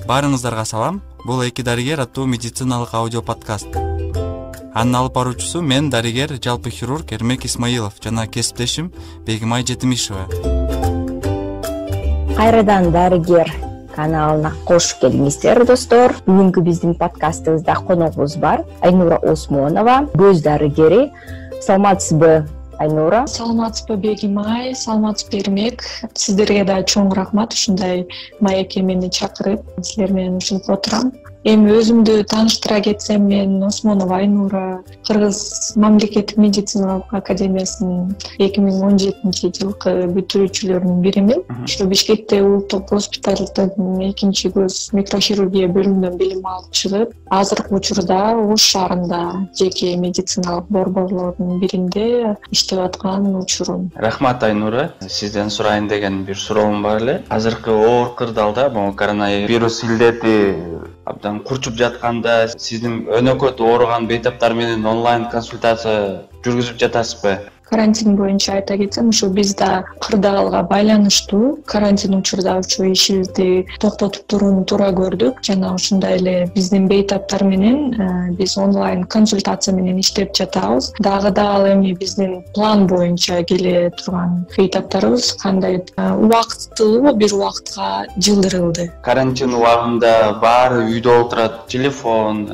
Баарыңыздарга салам. Бул Эки дарыгер аттуу медициналык аудио подкаст. Анын алып баруучусу мен дарыгер, жалпы хирург Эрмек Исмаилов жана кесиптешим Бегимай Жетимишева. Кайрадан дарыгер каналына кош келиңиздер, достор. Бүгүнкү биздин подкастыбызда коногубуз бар. Айнура Осмонова, көз дарыгери. Саламатсызбы, Айнура? Саламатсызбы, Бегимай, саламатсызбы, Эрмек. Сиздерге да чоң рахмат ушундай маекке мени чакырып, силер менен ушинтип отурам. Эми өзүмдү тааныштыра кетсем, мен Осмонова Айнура, Кыргыз мамлекеттик медициналык академиясынын 2017-жылкы бүтүрүүчүлөрүнүн биримин. Ушу Бишкекте улуттук госпиталдын 2-көз микрохирургия бөлүмүнөн билим алып чыгып, азыркы учурда Ош шаарында жеке медициналык борборлордун биринде иштеп аткан учурум. Рахмат, Айнура. Сизден сурайын деген бир суроом бар эле. Азыркы оор кырдаалда могу коронавирус илдети абдан курчуп жатканда сиздин өнөкөт ооруган бейтаптар менен онлайн консультация жүргүзүп жатасызбы? Карантин боюнча айта кетсем, ушу биз да кырдаалга байланыштуу карантин учурда ушу ишибизди токтотуп турууну туура көрдүк. Жана ушундай эле биздин бейтаптар менен биз онлайн консультация менен иштеп жатабыз. Дагы ал эми биздин план боюнча келе турган бейтаптарыбыз кандай убактылуу бир убакытка жылдырылды. Карантин убагында баары үйдө отурат, телефон,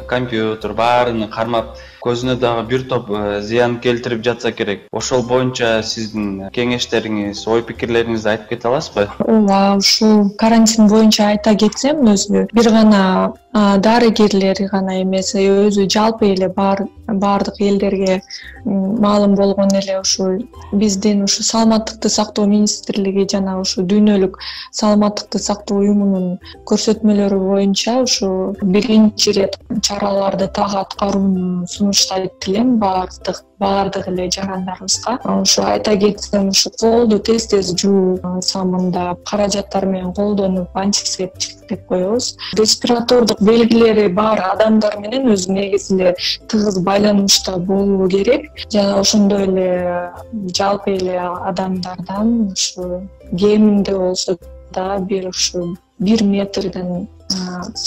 компьютер баарыны кармап, көзүнө дагы бир топ зыян келтирип жатса керек. Ошол боюнча сиздин кеңештериңиз, ой пикирлериңизди айтып кете аласызбы? Ооба, ушул карантин боюнча айта кетсем, өзү бир гана дарыгерлер гана эмес, өзү жалпы эле баардык элдерге маалым болгон эле ушу биздин ушу саламаттыкты сактоо министрлиги жана ушу дүйнөлүк саламаттыкты сактоо уюмунун көрсөтмөлөрү боюнча ушу биринчи ирет чараларды так аткарууну сунуштайт элем баардык эле жарандарыбызга. Ушу айта кетсем, ушу колду тез жуу самындап, каражаттар менен колдонуп, антисептик коебуз. Респиратордук белгилери бар адамдар менен өзү негизи эле тыгыз байланышта болуу керек. Жана ошондой эле жалпы эле адамдардан ушу кеминде болсо да ушу 1 метрден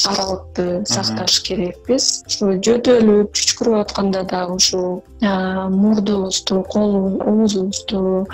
аралыкты сакташ керекпиз. Ушу жөтөлүп, чүчкүрүп атканда дагы ушу мурдубузду, оозубузду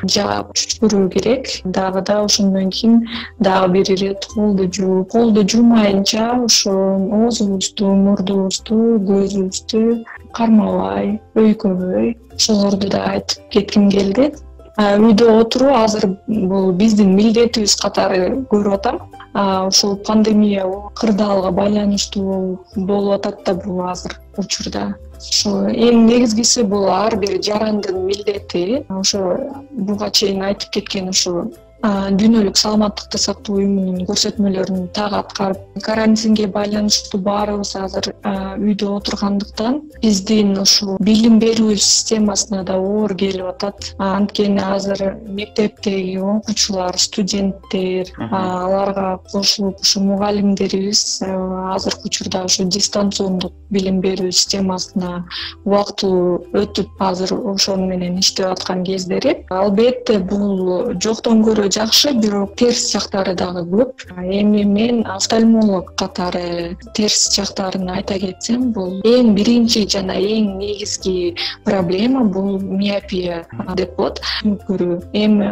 жаап чүчкүрүү керек. Дагы ошондон кийин дагы бир ирет колду жуумайынча ушу оозубузду, мурдубузду, көзүбүздү кармабай, өйкөбөй, ошолорду да айтып кетким келди. Үйдө отуруу азыр бул биздин милдетибиз катары көрүп атам. Ушул пандемия кырдаалга байланыштуу болуп атат да бул азыр учурда. Ошо эң негизгиси бул ар бир жарандын милдети. Ошо буга чейин айтып кеткен ушу дүйнөлүк саламаттыкты сактоо уюмунун көрсөтмөлөрүн так аткарып, карантинге байланыштуу баарыбыз азыр үйдө отургандыктан биздин ушу билим берүү системасына да оор келип атат. Анткени азыр мектептеги окуучулар, студенттер, аларга кошулуп ушу мугалимдерибиз азыркы учурда ушу дистанциондук билим берүү системасына убактылуу өтүп, азыр ошол менен иштеп аткан кездери. Албетте бул жоктон көрө жакшы, бирок терс жактары дагы көп. Эми мен офтальмолог катары терс жактарын айта кетсем, бул эң биринчи жана эң негизги проблема бул миопия деп болот. Көрүү. Эми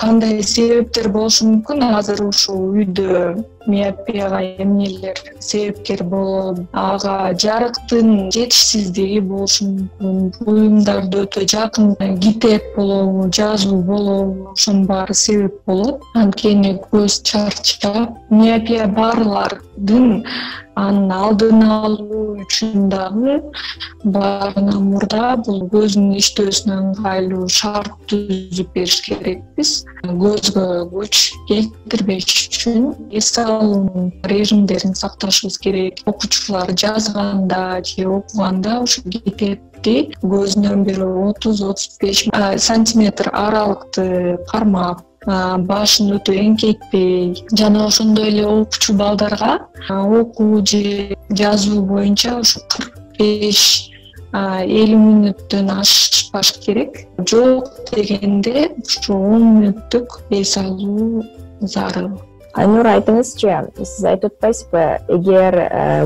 кандай себептер болушу мүмкүн? Азыр ушул үйдө миопияга эмнелер себепкер болот? Ага жарыктын жетишсиздиги болушу мүмкүн. Буюмдарды өтө жакын китеп болобу, жазуу болобу, ошонун баары себеп болот. Анткени көз чарчап, миопия барлардын анын алдын алуу үчүн дагы баарынан мурда бул көздүн иштөөсүнө ыңгайлуу шарт түзүп бериш керекпиз. Көзгө күч келтирбеш үчүн эс алуунун режимдерин сакташыбыз керек. Окуучулар жазганда же окуганда ушу китепти көзүнөн бир 30-35 сантиметр аралыкты кармап, башын өтө эңкейтпей, жана ошондой эле окуучу балдарга окуу же жазуу боюнча ушу 45-50 мүнөттөн ашпаш керек. Жок дегенде ушу 10 мүнөттүк эс алуу зарыл. Айнура, айтыңызчы, сиз айтып атпайсызбы, эгер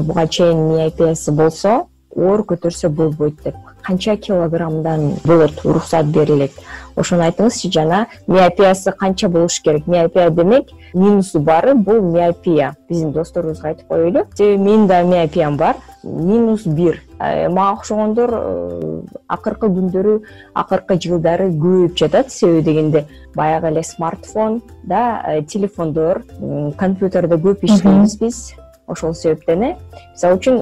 буга чейин миопиясы болсо, оор көтөрсө болбойт деп. Канча килограммдан болот, уруксат берилет? Ошону айтыңызчы. Жана миопиясы канча болуш керек? Миопия демек минусу бары бул миопия. Биздин досторубузга айтып коелу. Менин да миопиям бар. -1. Мага окшогондор акыркы күндөрү, акыркы жылдары көбөйүп жатат. Себеби дегенде баягы эле смартфон да, телефондор, компьютерде көп иштейбиз биз. Ошол себептен мисалы үчүн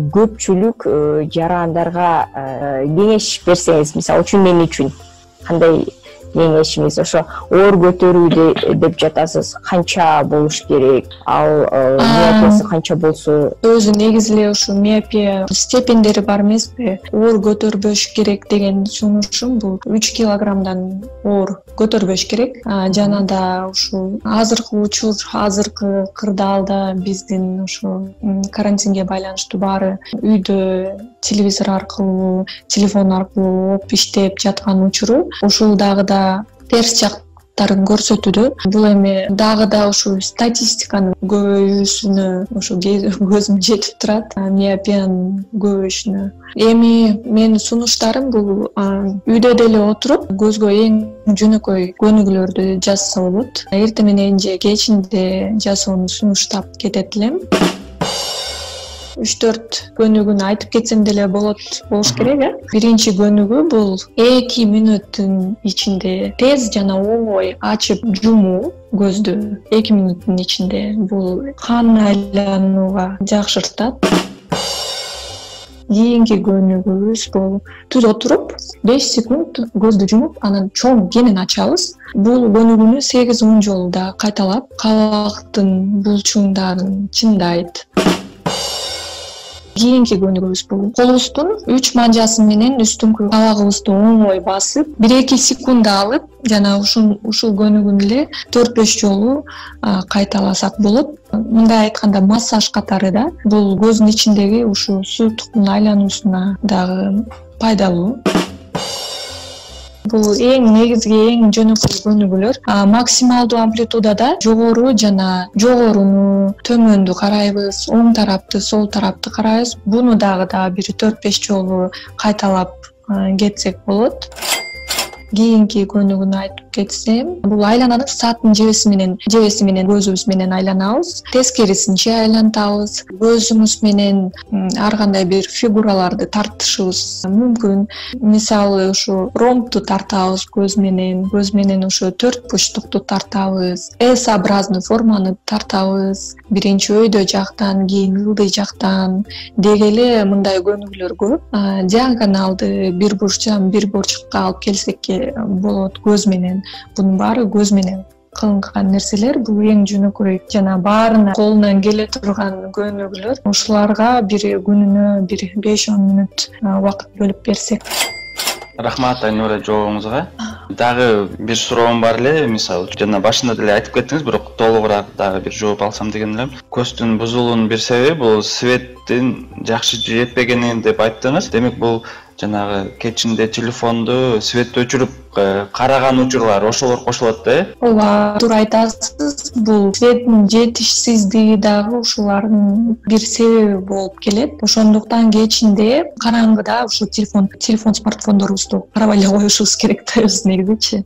көпчүлүк жарандарга кеңеш берсеңиз, мисалы үчүн мен үчүн кандай кеңешиңиз? Ошо оор көтөрүү деп жатасыз, канча болуш керек? Ал миопиясы канча болсо? Өзү негизи эле ушу миопия степендери бар эмеспи? Оор көтөрбөш керек деген сунушум бул 3 килограммдан оор көтөрбөш керек. Жана да ушу азыркы учур, азыркы кырдаалда биздин ушу карантинге байланыштуу баары үйдө телевизор аркылуу, телефон аркылуу окуп иштеп жаткан учуру ушул дагы да терс жактарын көрсөтүүдө. Бул эми дагы да ушу статистиканын көбөйүүсүнө ушу көзүм жетип турат, миопиянын көбөйүшүнө. Эми менин сунуштарым бул үйдө деле отуруп көзгө эң жөнөкөй көнүгүүлөрдү жазса болот. Эртең менен же кечинде жасоону сунуштап кетет элем. 3-4 көнүгүүнү айтып кетсем деле болуш керек. Биринчи көнүгүү бул 2 мүнөттүн ичинде тез жана оңой ачып жумуу көздү. 2 мүнөттүн ичинде бул кан айланууга жакшыртат. Кийинки көнүгүүбүз бул түз отуруп 5 секунд көздү жумуп, анан чоң кенен ачабыз. Бул көнүгүүнү 8-10 жолу да кайталап, кабактын булчуңдарын чындайт. Кийинки көнүгүүбүз бул колубуздун 3 манжасы менен үстүңкү кабагыбызды оңой басып, 1-2 секунд алып, жана ушул көнүгүүнү эле 4-5 жолу кайталасак болот. Мындай айтканда массаж катары да. Бул көздүн ичиндеги ушул суюктуктун айлануусуна дагы пайдалуу. Бул эң негизги, эң жөнөкөй көнүгүүлөр. Максималдуу амплитудада жогору жана жогоруну, төмөндү карайбыз, оң тарапты, сол тарапты карайбыз. Буну дагы бир 4-5 жолу кайталап кетсек болот. Кийинки көнүгүүнү айтып кетсем, бул айлананы сааттын жебеси менен көзүбүз менен айланабыз. Тескерисинче айлантабыз. Көзүбүз менен ар кандай бир фигураларды тартышыбыз мүмкүн. Мисалы ушу ромбду тартабыз көз менен ушу 4 бурчтукту тартабыз. S-образный форманы тартабыз. Биринчи өйдө жактан, кийин ылдый жактан. Деги эле мындай көнүгүүлөр көп. Диагоналды бир бурчтан бир бурчукка алып келсек болот көз менен. Бунун баары көз менен кылынган нерселер. Бул эң жөнөкөй жана баарына колунан келе турган көнүгүүлөр. Ушуларга бир күнүнө бир 5-10 мүнөт убакыт бөлүп берсек. Рахмат Айнура жообуңузга. Дагы бир суроом бар эле, мисалы жана башында деле айтып кеттиңиз, бирок толугураак дагы бир жооп алсам деген элем. Көздүн бузулуунун бир себеби бул светтин жакшы жетпегени деп айттыңыз. Демек бул жанагы кечинде телефонду светти өчүрүп караган учурлар ошолор кошулат да? Ооба, туура айтасыз. Бул светтин жетишсиздиги дагы ушулардын бир себеби болуп келет. Ошондуктан кечинде караңгыда ушу телефон смартфондорубузду карабай эле коюшубуз керек да өзү негизичи.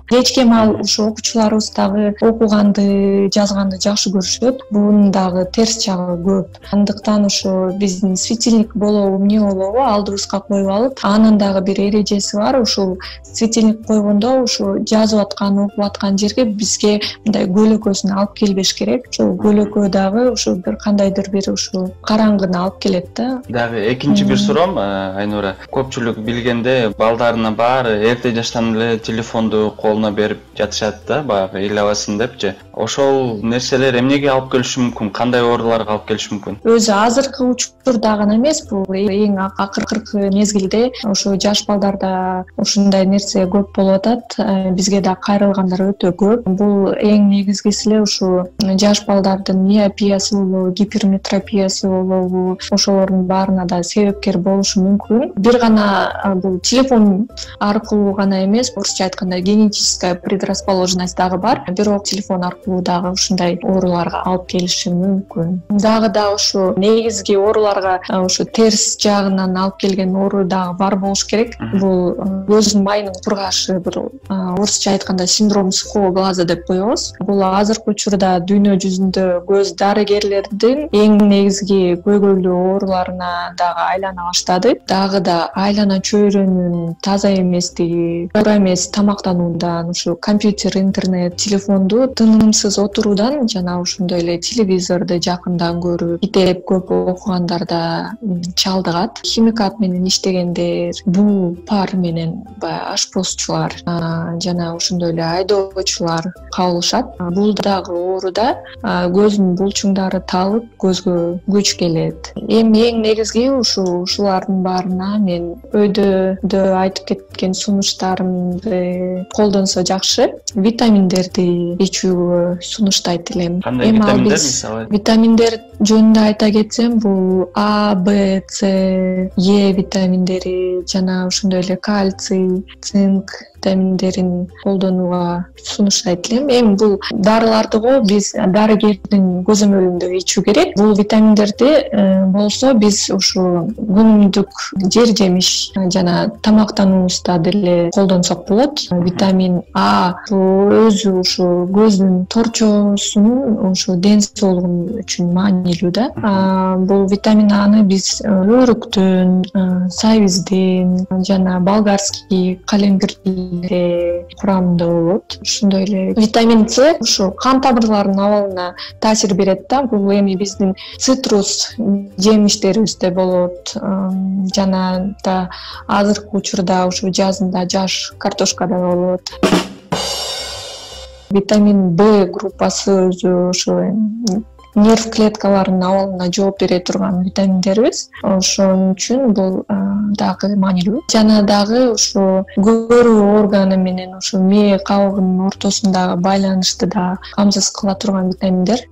Кечке маал ушу окуучуларыбыз дагы окуганды, жазганды жакшы көрүшөт. Бунун дагы терс жагы көп. Андыктан ушу биздин светильник болобу, эмне болобу алдыбызга коюп алып, анын дагы бир эрежеси бар. Ушул светильник койгондо ушу жазып аткан, окуп аткан жерге бизге мындай көлөкөсүн алып келбеш керек. Ошол көлөкө дагы ушу бир кандайдыр бир ушу караңгыны алып келет да. Дагы экинчи бир суроом, Айнура. Көпчүлүк билгенде балдарына баары эрте жаштан эле телефонду берип жатышат да, баягы эл абасын депчи. Ошол нерселер эмнеге алып келиши мүмкүн? Кандай ооруларга алып келиши мүмкүн? Өзү азыркы учурда гана эмес, бул эң акыркы мезгилде ошо жаш балдарда ушундай нерсе көп болуп атат. Бизге да кайрылгандар өтө көп. Бул эң негизгиси эле ушу жаш балдардын миопиясы болобу, гиперметропиясы болобу, ошолордун баарына да себепкер болушу мүмкүн. Бир гана бул телефон аркылуу гана эмес, орусча айтканда генетическая предрасположенность дагы бар. Бирок телефон аркылуу бул дагы ушундай ооруларга алып келиши мүмкүн. Дагы ушу негизги ооруларга ушу терс жагынан алып келген оору дагы бар болуш керек. Бул көздүн майынын кургашы, бир орусча айтканда синдром сухого глаза деп коебуз. Бул азыркы учурда дүйнө жүзүндө көз дарыгерлердин эң негизги көйгөйлүү ооруларына дагы айлана баштады. Дагы да айлана чөйрөнүн таза эместиги, туура эмес тамактануудан, ушу компьютер, интернет, телефонду тынымсыз отуруудан жана ошондой эле телевизорду жакындан көрүп, китеп көп окугандарда чалдыгат. Химикат менен иштегендер, буу пар менен баягы ашпозчулар жана ошондой эле айдоочулар кабылышат. Бул дагы ооруда көздүн булчуңдары талып, көзгө күч келет. Эми эң негизги ушулардын баарына мен өйдө айтып кеткен сунуштарымды колдонсо жакшы. Витаминдерди ичүүгө сунуштайт элем. Кандай витаминдер мисалы? Витаминдер жөнүндө айта кетсем, бул А, Б, С, Е витаминдери жана ошондой эле кальций, цинк витаминдерин колдонууга сунуштайт элем. Эми бул дарыларды биз дарыгердин көзөмөлүндө ичүү керек. Бул витаминдерди болсо биз ушу күнүмдүк жер жемиш жана тамактануубузда деле колдонсок болот. Витамин А бул өзү ушу көздүн торчоосунун ушу ден соолугу үчүн маанилүү да. Бул витамин Аны биз өрүктөн, сабиздин жана болгарский калембирдин курамында болот. Ошондой эле витамин С ушу кан тамырларынын абалына таасир берет да. Бул эми биздин цитрус жемиштерибизде болот жана да азыркы учурда ушу жазында жаш картошкада болот. Витамин Б группасы өзү ушу нерв клеткаларынын абалына жооп бере турган витаминдерибиз. Ошон үчүн бул дагы маанилүү. Жана дагы ушу көрүү органы менен ушу мээ кабыгынын ортосундагы байланышты да камсыз кыла турган витаминдер.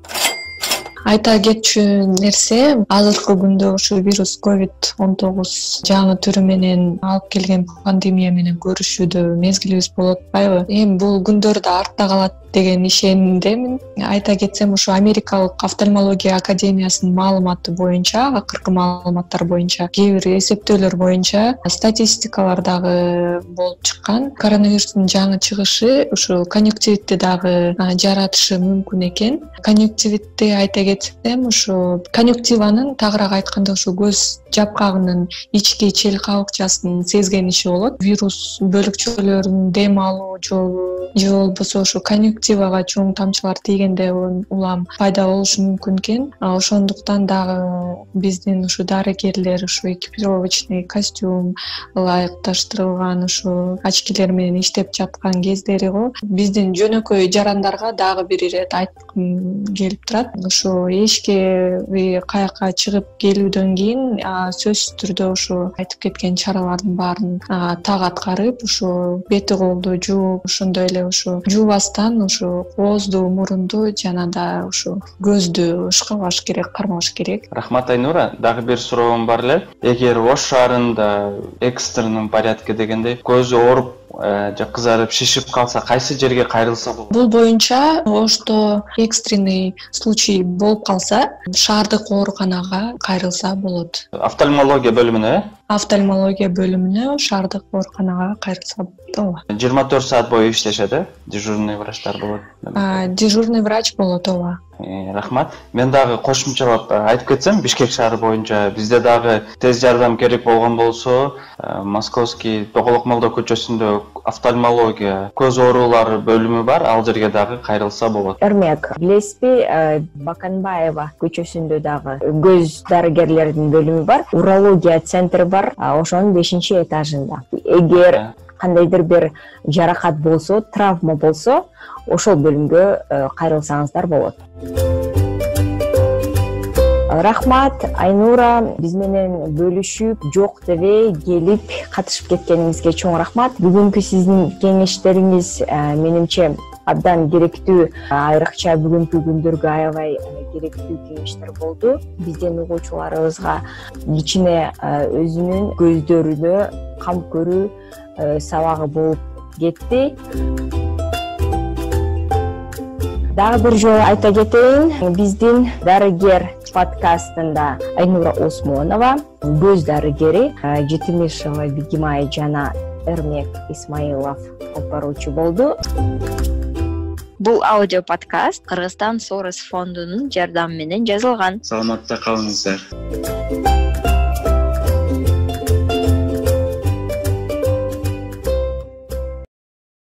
Айта кетчү нерсе, азыркы күндө ушу вирус COVID-19 жаңы түрү менен алып келген пандемия менен көрүшүүдө мезгилибиз болуп атпайбы? Эми бул күндөр да артта калат деген ишенимдемин. Айта кетсем, ушу Америкалык офтальмология академиясынын маалыматы боюнча, акыркы маалыматтар боюнча, кээ бир эсептөөлөр боюнча статистикалар дагы болуп чыккан. Коронавирустун жаңы чыгышы ушу конъюнктивитти дагы жаратышы мүмкүн экен. Конъюнктивитти айта кетсем, ушу конъюнктиванын тагыраак айтканда ушу көз жапкагынын ички чел кабыкчасынын сезген иши болот. Вирус бөлүкчөлөрүнүн дем алуу жолу же болбосо ушу конъюнктивага чоң тамчылар тийгенде улам пайда болушу мүмкүн экен. Ошондуктан дагы биздин ушу дарыгерлер ушу экипировочный костюм ылайыкташтырылган ушу очкилер менен иштеп жаткан кездери го. Биздин жөнөкөй жарандарга дагы бир ирет айткым келип турат. Ушу эшикке каяка чыгып келүүдөн кийин сөзсүз түрдө ушу айтып кеткен чаралардын баарын так аткарып, ушу бети колду жууп, ошондой эле ушу жуубастан ушу оозду, мурунду жана да ушу көздү ышкабаш керек, кармаш керек. Рахмат, Айнура. Дагы бир суроом бар эле. Эгер ош шаарында экстренный порядке дегендей көзү ооруп же кызарып, шишип калса, кайсы жерге кайрылса болот? Бул боюнча Ошто экстренный случай болуп калса, шаардык ооруканага кайрылса болот. Офтальмология бөлүмүнө, Офтальмология бөлүмүнө, шаардык ооруканага кайрылса болот. 24 саат бою иштешет, дежурный врачтар болот. Дежурный врач болот, ооба. Рахмат. Мен дагы кошумчалап айтып кетсем, Бишкек шаары боюнча бизде дагы тез жардам керек болгон болсо, Московский Тоголок молдо көчөсүндө офтальмология, көз оорулары бөлүмү бар, ал жерге дагы кайрылса болот. Эрмек, билесизби, Баканбаева көчөсүндө дагы көз дарыгерлердин бөлүмү бар, урология центри бар, ошонун 5-этажында. Эгер кандайдыр бир жаракат болсо, травма болсо, ошол бөлүмгө кайрылсаңыздар болот. Рахмат, Айнура, биз менен бөлүшүп, жок дебей келип катышып кеткениңизге чоң рахмат. Бүгүнкү сиздин кеңештериңиз менимче абдан керектүү, айрыкча бүгүнкү күндөргө аябай керектүү кеңештер болду. Биздин угуучуларыбызга кичине өзүнүн көздөрүнө кам көрүү сабагы болуп кетти. Дагы бир жолу айта кетейин, биздин дарыгер подкастында Айнура Осмонова, көз дарыгери, Жетимишова Бегимай жана Эрмек Исмаилов алып баруучу болду. Бул аудио подкаст Кыргызстан Сорос фондунун жардамы менен жазылган. Саламатта калыңыздар.